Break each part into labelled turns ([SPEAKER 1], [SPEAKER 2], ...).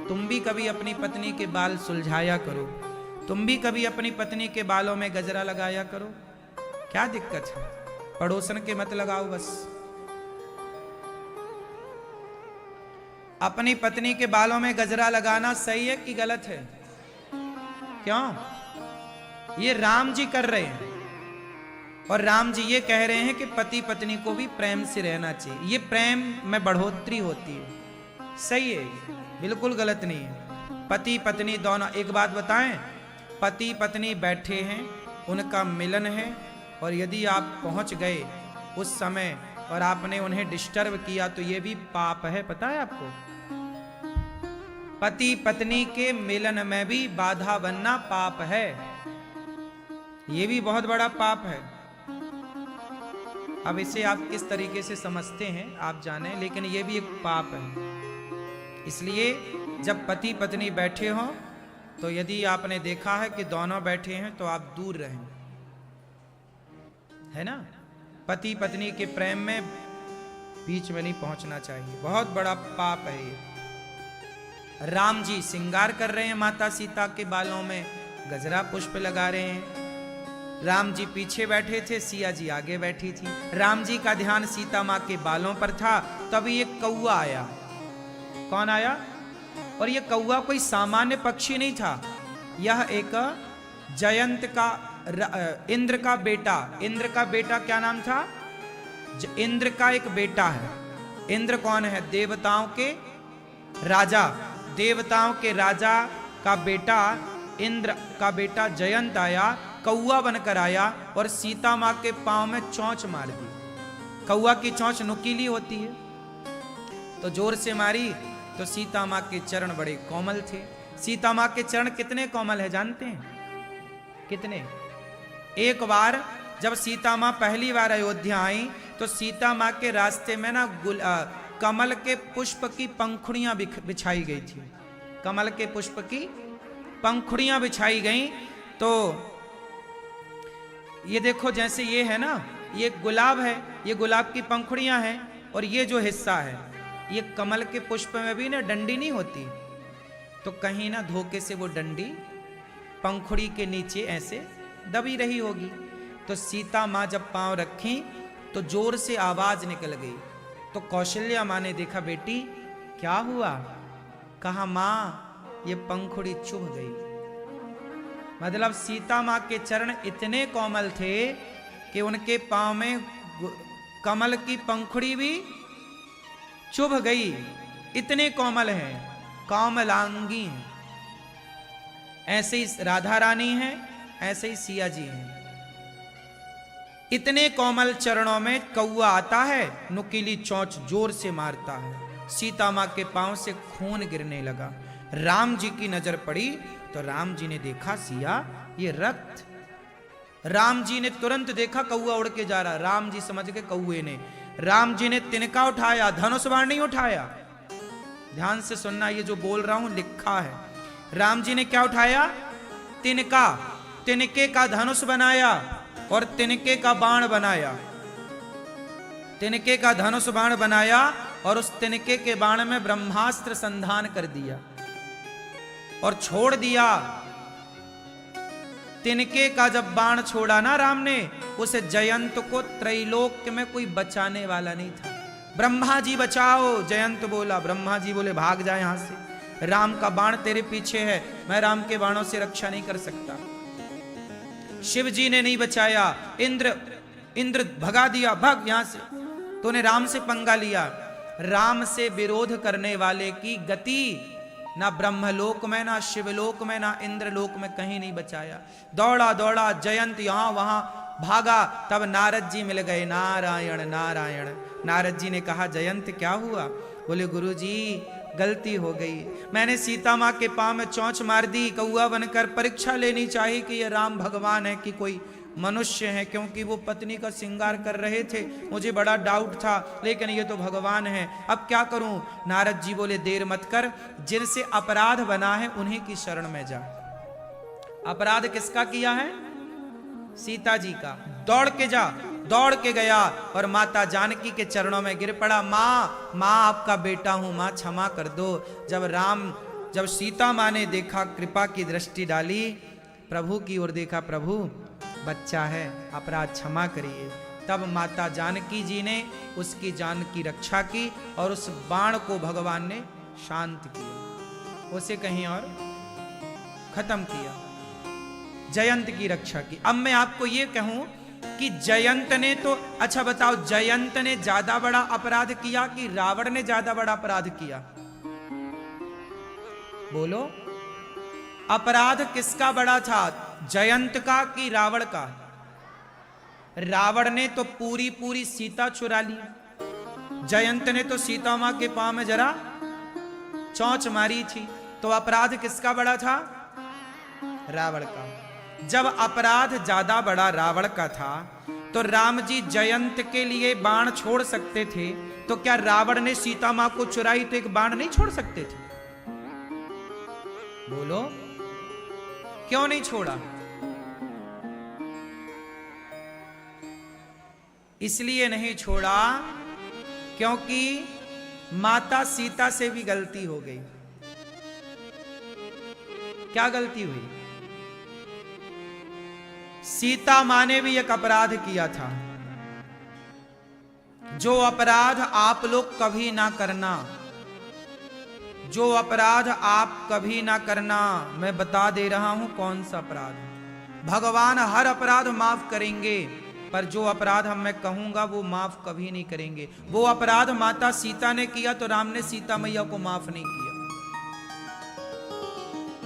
[SPEAKER 1] तुम भी कभी अपनी पत्नी के बाल सुलझाया करो, तुम भी कभी अपनी पत्नी के बालों में गजरा लगाया करो। क्या दिक्कत है, पड़ोसन के मत लगाओ बस। अपनी पत्नी के बालों में गजरा लगाना सही है कि गलत है? क्यों? ये राम जी कर रहे हैं और राम जी ये कह रहे हैं कि पति पत्नी को भी प्रेम से रहना चाहिए, ये प्रेम में बढ़ोतरी होती है। सही है, बिल्कुल गलत नहीं है। पति पत्नी दोनों, एक बात बताएं, पति पत्नी बैठे हैं, उनका मिलन है, और यदि आप पहुंच गए उस समय और आपने उन्हें डिस्टर्ब किया तो ये भी पाप है, पता है आपको? पति पत्नी के मिलन में भी बाधा बनना पाप है, ये भी बहुत बड़ा पाप है। अब इसे आप किस तरीके से समझते हैं आप जाने, लेकिन ये भी एक पाप है। इसलिए जब पति पत्नी बैठे हों तो यदि आपने देखा है कि दोनों बैठे हैं तो आप दूर रहें, है ना? पति पत्नी के प्रेम में बीच में नहीं पहुंचना चाहिए, बहुत बड़ा पाप है ये। राम जी श्रृंगार कर रहे हैं माता सीता के बालों में, गजरा पुष्प लगा रहे हैं। राम जी पीछे बैठे थे, सिया जी आगे बैठी थी। राम जी का ध्यान सीता माँ के बालों पर था, तभी एक कौआ आया। कौन आया? और ये कौआ कोई सामान्य पक्षी नहीं था, यह एक जयंत का, इंद्र का बेटा। इंद्र का बेटा क्या नाम था? इंद्र का एक बेटा है। इंद्र कौन है? देवताओं के राजा। देवताओं के राजा का बेटा, इंद्र का बेटा जयंत आया, कौआ बनकर आया और सीता माँ के पांव में चोंच मार दी। कौआ की चोंच नुकीली होती है, तो जोर से मारी तो सीता माँ के चरण बड़े कोमल थे। सीता माँ के चरण कितने कोमल है जानते हैं? कितने? एक बार जब सीता माँ पहली बार अयोध्या आई तो सीता माँ के रास्ते में ना कमल के पुष्प की पंखुड़ियां बिछाई गई थी। कमल के पुष्प की पंखुड़ियां बिछाई गई। तो ये देखो, जैसे ये है ना, ये गुलाब है, ये गुलाब की पंखुड़ियां हैं, और ये जो हिस्सा है ये कमल के पुष्प में भी ना डंडी नहीं होती, तो कहीं ना धोखे से वो डंडी पंखुड़ी के नीचे ऐसे दबी रही होगी। तो सीता माँ जब पांव रखी तो जोर से आवाज निकल गई। तो कौशल्या माँ ने देखा, बेटी क्या हुआ? कहा, माँ ये पंखुड़ी चुभ गई। मतलब सीता माँ के चरण इतने कोमल थे कि उनके पांव में कमल की पंखुड़ी भी चुभ गई। इतने कोमल हैं, कोमलांगी हैं। ऐसे ही राधा रानी हैं, ऐसे ही सिया जी हैं। इतने कोमल चरणों में कौआ आता है, नुकीली चोंच जोर से मारता है। सीता माँ के पांव से खून गिरने लगा। राम जी की नजर पड़ी तो राम जी ने देखा, सिया ये रक्त। राम जी ने तुरंत देखा कौआ उड़ के जा रहा। राम जी समझ गए कौए ने। राम जी ने तिनका उठाया, धनुष बाण नहीं उठाया। ध्यान से सुनना, ये जो बोल रहा हूं लिखा है। राम जी ने क्या उठाया? तिनका। तिनके का धनुष बनाया और तिनके का बाण बनाया। तिनके का धनुष बाण बनाया और उस तिनके के बाण में ब्रह्मास्त्र संधान कर दिया और छोड़ दिया। तिनके का जब बाण छोड़ा ना राम ने, उस जयंत को त्रैलोक्य में कोई बचाने वाला नहीं था। ब्रह्मा जी बचाओ, जयंत बोला। ब्रह्मा जी बोले, भाग जा यहां से, राम का बाण तेरे पीछे है, मैं राम के बाणों से रक्षा नहीं कर सकता। शिव जी ने नहीं बचाया, इंद्र भगा दिया, भाग यहां से, तूने राम से पंगा लिया। राम से विरोध करने वाले की गति ना ब्रह्मलोक में, ना शिवलोक में, ना इंद्रलोक में कहीं नहीं बचाया। दौड़ा दौड़ा जयंत यहां वहां भागा, तब नारद जी मिल गए। नारायण नारायण। नारद जी ने कहा, जयंत क्या हुआ? बोले, गुरु जी गलती हो गई, मैंने सीता माँ के पांव में चोंच मार दी। कौआ बनकर परीक्षा लेनी चाहिए कि ये राम भगवान है कि कोई मनुष्य है, क्योंकि वो पत्नी का श्रृंगार कर रहे थे, मुझे बड़ा डाउट था, लेकिन ये तो भगवान है, अब क्या करूं? नारद जी बोले, देर मत कर, जिनसे अपराध बना है उन्हीं की शरण में जा। अपराध किसका किया है? सीता जी का। दौड़ के जा। दौड़ के गया और माता जानकी के चरणों में गिर पड़ा। माँ, माँ आपका बेटा हूं, माँ क्षमा कर दो। जब राम जब सीता माँ ने देखा, कृपा की दृष्टि डाली, प्रभु की ओर देखा, प्रभु बच्चा है, अपराध क्षमा करिए। तब माता जानकी जी ने उसकी जान की रक्षा की और उस बाण को भगवान ने शांत किया, उसे कहीं और खत्म किया, जयंत की रक्षा की। अब मैं आपको ये कहूं कि जयंत ने तो, अच्छा बताओ, जयंत ने ज्यादा बड़ा अपराध किया कि रावण ने ज्यादा बड़ा अपराध किया? बोलो, अपराध किसका बड़ा था, जयंत का कि रावण का? रावण ने तो पूरी पूरी सीता चुरा ली, जयंत ने तो सीता मां के पांव में जरा चोंच मारी थी। तो अपराध किसका बड़ा था? रावण का। जब अपराध ज्यादा बड़ा रावण का था तो राम जी जयंत के लिए बाण छोड़ सकते थे, तो क्या रावण ने सीता मां को चुराई तो एक बाण नहीं छोड़ सकते थे? बोलो, क्यों नहीं छोड़ा? इसलिए नहीं छोड़ा क्योंकि माता सीता से भी गलती हो गई। क्या गलती हुई? सीता मां ने भी एक अपराध किया था, जो अपराध आप लोग कभी ना करना, जो अपराध आप कभी ना करना। मैं बता दे रहा हूं कौन सा अपराध। भगवान हर अपराध माफ करेंगे, पर जो अपराध हम मैं कहूंगा वो माफ कभी नहीं करेंगे। वो अपराध माता सीता ने किया तो राम ने सीता मैया को माफ नहीं किया।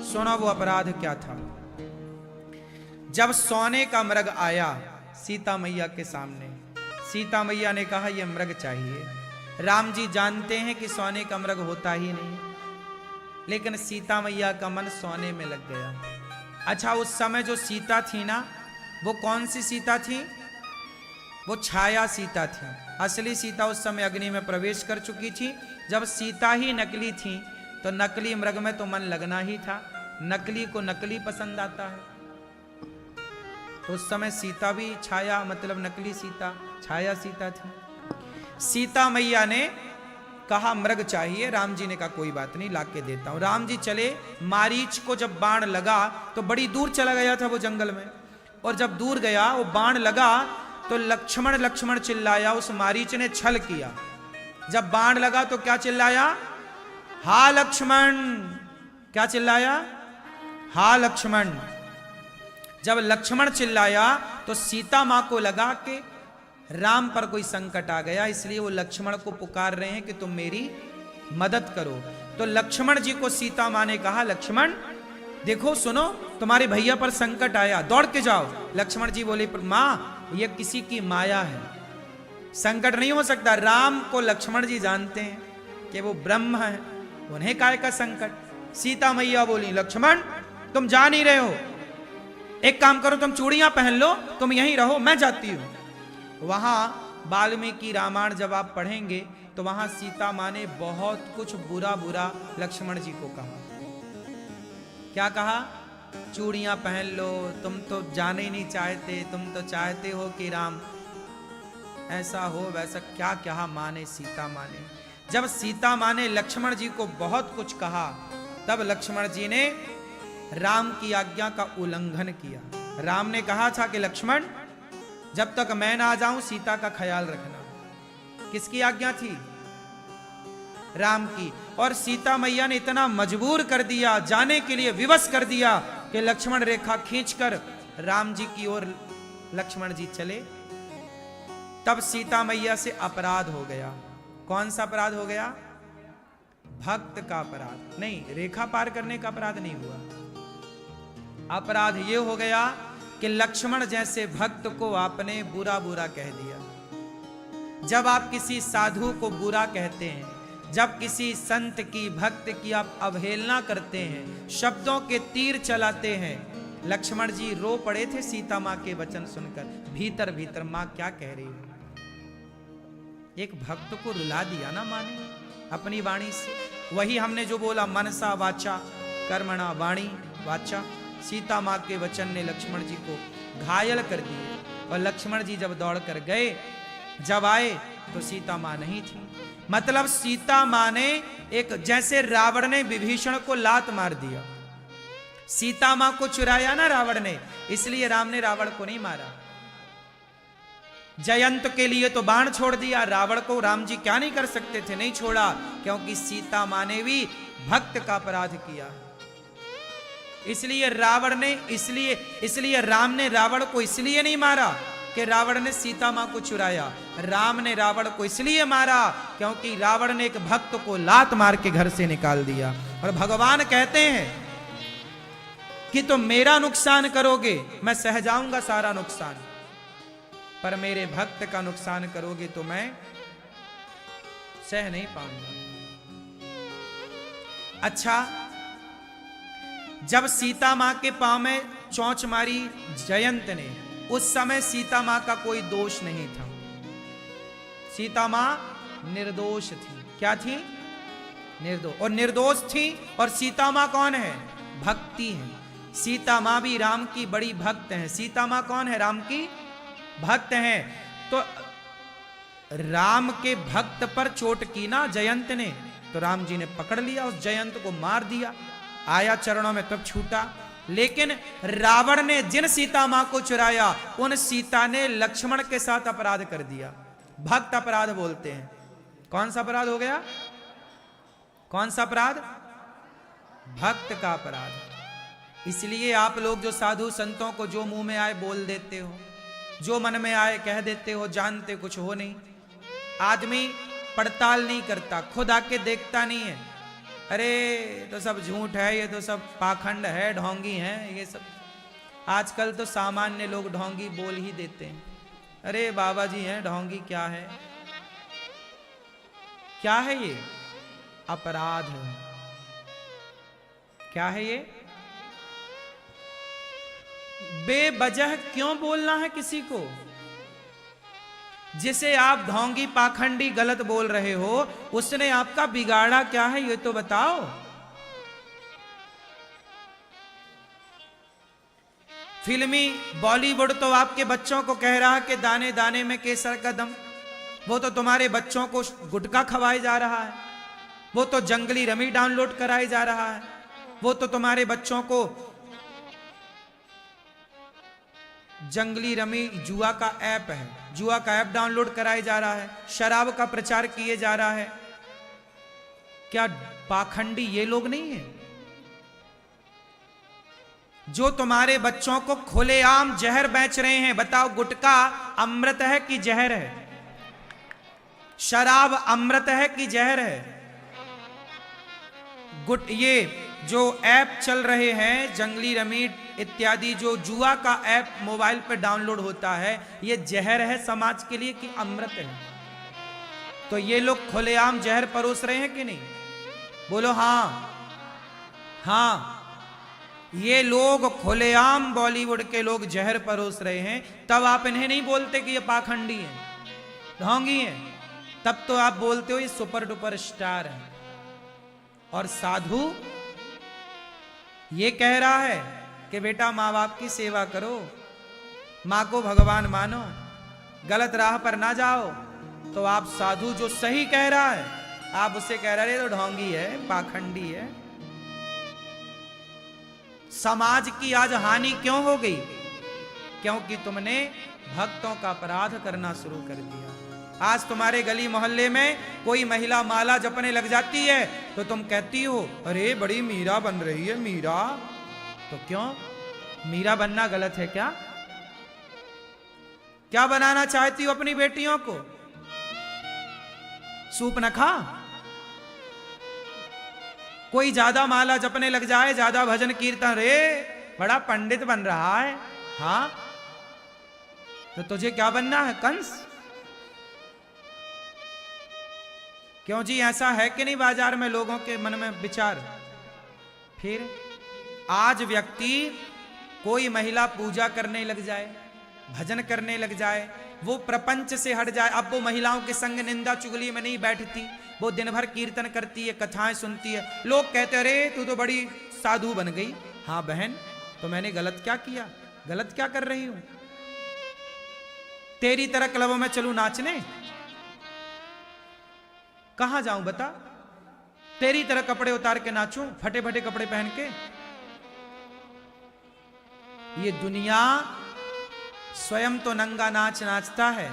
[SPEAKER 1] सुनो वो अपराध क्या था। जब सोने का मृग आया सीता मैया के सामने, सीता मैया ने कहा यह मृग चाहिए। राम जी जानते हैं कि सोने का मृग होता ही नहीं, लेकिन सीता मैया का मन सोने में लग गया। अच्छा, उस समय जो सीता थी ना, वो कौन सी सीता थी? वो छाया सीता थी। असली सीता उस समय अग्नि में प्रवेश कर चुकी थी। जब सीता ही नकली थी तो नकली मृग में तो मन लगना ही था, नकली को नकली पसंद आता है। तो उस समय सीता भी छाया, मतलब नकली सीता, छाया सीता थी। सीता मैया ने कहा मृग चाहिए। राम जी ने कहा कोई बात नहीं, ला के देता हूं। राम जी चले, मारीच को जब बाण लगा तो बड़ी दूर चला गया था वो जंगल में, और जब दूर गया वो बाण लगा तो लक्ष्मण लक्ष्मण चिल्लाया। उस मारीच ने छल किया, जब बाण लगा तो क्या चिल्लाया? हा लक्ष्मण। क्या चिल्लाया? हा लक्ष्मण। जब लक्ष्मण चिल्लाया तो सीता मां को लगा कि राम पर कोई संकट आ गया, इसलिए वो लक्ष्मण को पुकार रहे हैं कि तुम मेरी मदद करो। तो लक्ष्मण जी को सीता मां ने कहा लक्ष्मण देखो, सुनो, तुम्हारे भैया पर संकट आया, दौड़ के जाओ। लक्ष्मण जी बोले मां, ये किसी की माया है, संकट नहीं हो सकता। राम को लक्ष्मण जी जानते हैं कि वो ब्रह्म है, उन्हें काय का संकट। सीता मैया बोली लक्ष्मण तुम जा नहीं रहे हो, एक काम करो, तुम चूड़ियां पहन लो, तुम यहीं रहो, मैं जाती हूं। वहां वाल्मीकि रामायण जब आप पढ़ेंगे तो वहां सीता मां ने बहुत कुछ बुरा बुरा लक्ष्मण जी को कहा। क्या कहा? चूड़ियां पहन लो, तुम तो जाने ही नहीं चाहते, तुम तो चाहते हो कि राम ऐसा हो वैसा, क्या क्या माने सीता माने। जब सीता मां ने लक्ष्मण जी को बहुत कुछ कहा, तब लक्ष्मण जी ने राम की आज्ञा का उल्लंघन किया। राम ने कहा था कि लक्ष्मण जब तक मैं ना आ जाऊं सीता का ख्याल रखना। किसकी आज्ञा थी? राम की। और सीता मैया ने इतना मजबूर कर दिया, जाने के लिए विवश कर दिया कि लक्ष्मण रेखा खींचकर राम जी की ओर लक्ष्मण जी चले। तब सीता मैया से अपराध हो गया। कौन सा अपराध हो गया? भक्त का अपराध नहीं, रेखा पार करने का अपराध नहीं हुआ। अपराध यह हो गया कि लक्ष्मण जैसे भक्त को आपने बुरा बुरा कह दिया। जब आप किसी साधु को बुरा कहते हैं, जब किसी संत की, भक्त की आप अवहेलना करते हैं, शब्दों के तीर चलाते हैं। लक्ष्मण जी रो पड़े थे सीता मां के वचन सुनकर, भीतर भीतर मां क्या कह रही है। एक भक्त को रुला दिया ना मां ने अपनी वाणी से। वही हमने जो बोला, मनसा वाचा कर्मणा वाणी वाचा। सीता मां के वचन ने लक्ष्मण जी को घायल कर दिए। और लक्ष्मण जी जब दौड़ कर गए, जब आए तो सीता माँ नहीं थी। मतलब सीता माँ ने एक, जैसे रावण ने विभीषण को लात मार दिया, सीता माँ को चुराया ना रावण ने, इसलिए राम ने रावण को नहीं मारा। जयंत के लिए तो बाण छोड़ दिया, रावण को राम जी क्या नहीं कर सकते थे, नहीं छोड़ा, क्योंकि सीता माँ ने भी भक्त का अपराध किया। इसलिए रावण ने, इसलिए राम ने रावण को इसलिए नहीं मारा कि रावण ने सीता माँ को चुराया। राम ने रावण को इसलिए मारा क्योंकि रावण ने एक भक्त को लात मार के घर से निकाल दिया। और भगवान कहते हैं कि तुम मेरा नुकसान करोगे, मैं सह जाऊंगा सारा नुकसान, पर मेरे भक्त का नुकसान करोगे तो मैं सह नहीं पाऊंगा। अच्छा, जब सीता मां के पांव में चोंच मारी जयंत ने, उस समय सीता मां का कोई दोष नहीं था। सीता मां निर्दोष थी। क्या थी? निर्दोष। और निर्दोष थी। और सीता मां कौन है? भक्ति है। सीता मां भी राम की बड़ी भक्त है। सीता मां कौन है? राम की भक्त है। तो राम के भक्त पर चोट की ना जयंत ने, तो राम जी ने पकड़ लिया, उस जयंत को मार दिया, आया चरणों में तब छूटा। लेकिन रावण ने जिन सीता मां को चुराया, उन सीता ने लक्ष्मण के साथ अपराध कर दिया। भक्त अपराध बोलते हैं। कौन सा अपराध हो गया? कौन सा अपराध? भक्त का अपराध। इसलिए आप लोग जो साधु संतों को जो मुंह में आए बोल देते हो, जो मन में आए कह देते हो, जानते कुछ हो नहीं। आदमी पड़ताल नहीं करता, खुद आके देखता नहीं है। अरे तो सब झूठ है, ये तो सब पाखंड है, ढोंगी है, ये सब। आजकल तो सामान्य लोग ढोंगी बोल ही देते हैं। अरे बाबा जी हैं ढोंगी, क्या है? क्या है ये? अपराध है। क्या है ये? बेवजह क्यों बोलना है किसी को? जिसे आप ढोंगी पाखंडी गलत बोल रहे हो, उसने आपका बिगाड़ा क्या है ये तो बताओ। फिल्मी बॉलीवुड तो आपके बच्चों को कह रहा है कि दाने दाने में केसर का दम। वो तो तुम्हारे बच्चों को गुटखा खवाए जा रहा है। वो तो जंगली रमी डाउनलोड कराई जा रहा है। वो तो तुम्हारे बच्चों को जंगली रमी जुआ का ऐप है, जुआ का ऐप डाउनलोड कराया जा रहा है। शराब का प्रचार किए जा रहा है। क्या पाखंडी ये लोग नहीं है जो तुम्हारे बच्चों को खुलेआम जहर बेच रहे हैं? बताओ, गुटखा अमृत है कि जहर है? शराब अमृत है कि जहर है? ये जो ऐप चल रहे हैं, जंगली रमी इत्यादि, जो जुआ का ऐप मोबाइल पर डाउनलोड होता है, ये जहर है समाज के लिए कि अमृत है? तो ये लोग खुलेआम जहर परोस रहे हैं कि नहीं? बोलो हाँ। हाँ, ये लोग खुलेआम, बॉलीवुड के लोग जहर परोस रहे हैं। तब आप इन्हें नहीं बोलते कि ये पाखंडी है, ढोंगी है। तब तो आप बोलते हो ये सुपर डुपर स्टार है। और साधु ये कह रहा है कि बेटा माँ बाप की सेवा करो, माँ को भगवान मानो, गलत राह पर ना जाओ। तो आप साधु जो सही कह रहा है, आप उससे कह रहे तो ढोंगी है, पाखंडी है। समाज की आज हानि क्यों हो गई? क्योंकि तुमने भक्तों का अपराध करना शुरू कर दिया। आज तुम्हारे गली मोहल्ले में कोई महिला माला जपने लग जाती है तो तुम कहती हो अरे बड़ी मीरा बन रही है, मीरा। तो क्यों? मीरा बनना गलत है क्या? क्या बनाना चाहती हो अपनी बेटियों को? सूपनखा? कोई ज्यादा माला जपने लग जाए, ज्यादा भजन कीर्तन, रे बड़ा पंडित बन रहा है। हाँ, तो तुझे क्या बनना है? कंस? क्यों जी, ऐसा है कि नहीं बाजार में लोगों के मन में विचार? फिर आज व्यक्ति कोई महिला पूजा करने लग जाए, भजन करने लग जाए, वो प्रपंच से हट जाए। अब वो महिलाओं के संग निंदा चुगली में नहीं बैठती, वो दिन भर कीर्तन करती है, कथाएं सुनती है। लोग कहते अरे तू तो बड़ी साधु बन गई। हाँ बहन, तो मैंने गलत क्या किया? गलत क्या कर रही हूं? तेरी तरह क्लबों में चलूं नाचने? कहां जाऊं बता, तेरी तरह कपड़े उतार के नाचूं, फटे फटे कपड़े पहन के? ये दुनिया स्वयं तो नंगा नाच नाचता है,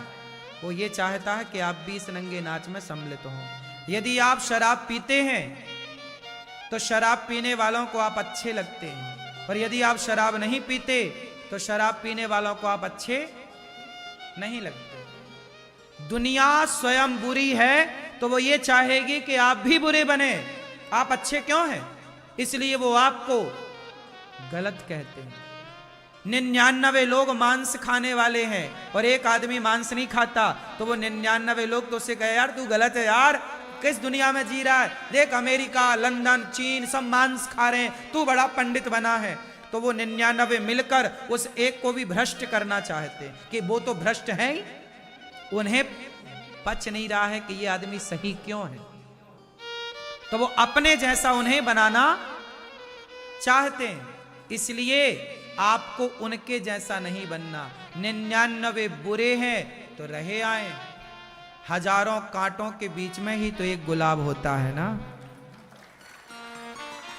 [SPEAKER 1] वो ये चाहता है कि आप भी इस नंगे नाच में सम्मिलित हों। यदि आप शराब पीते हैं तो शराब पीने वालों को आप अच्छे लगते हैं, और यदि आप शराब नहीं पीते तो शराब पीने वालों को आप अच्छे नहीं लगते। दुनिया स्वयं बुरी है तो वो ये चाहेगी कि आप भी बुरे बने। आप अच्छे क्यों हैं? इसलिए वो आपको गलत कहते हैं। 99 लोग मांस खाने वाले हैं और एक आदमी मांस नहीं खाता, तो वो 99 लोग तो उसे कहे यार तू गलत है यार, किस दुनिया में जी रहा है, देख अमेरिका, लंदन, चीन सब मांस खा रहे हैं, तू बड़ा पंडित बना है। तो वो 99 मिलकर उस एक को भी भ्रष्ट करना चाहते हैं कि वो तो भ्रष्ट है ही। उन्हें पच नहीं रहा है कि ये आदमी सही क्यों है, तो वो अपने जैसा उन्हें बनाना चाहते हैं। इसलिए आपको उनके जैसा नहीं बनना। 99 बुरे हैं तो रहे आए, हजारों कांटों के बीच में ही तो एक गुलाब होता है ना।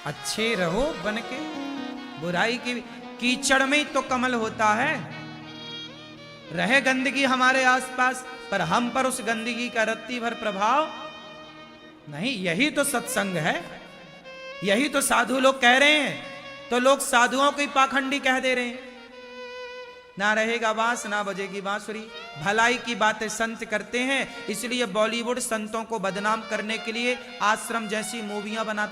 [SPEAKER 1] अच्छे रहो बन के, बुराई की कीचड़ में ही तो कमल होता है। रहे गंदगी हमारे आसपास पर हम पर उस गंदगी का रत्ती भर प्रभाव नहीं। यही तो सत्संग है, यही तो साधु लोग कह रहे हैं, तो लोग साधुओं को ही पाखंडी कह दे रहे हैं। ना रहेगा बांस ना बजेगी बांसुरी। भलाई की बातें संत करते हैं, इसलिए बॉलीवुड संतों को बदनाम करने के लिए आश्रम जैसी मूवियां बनाते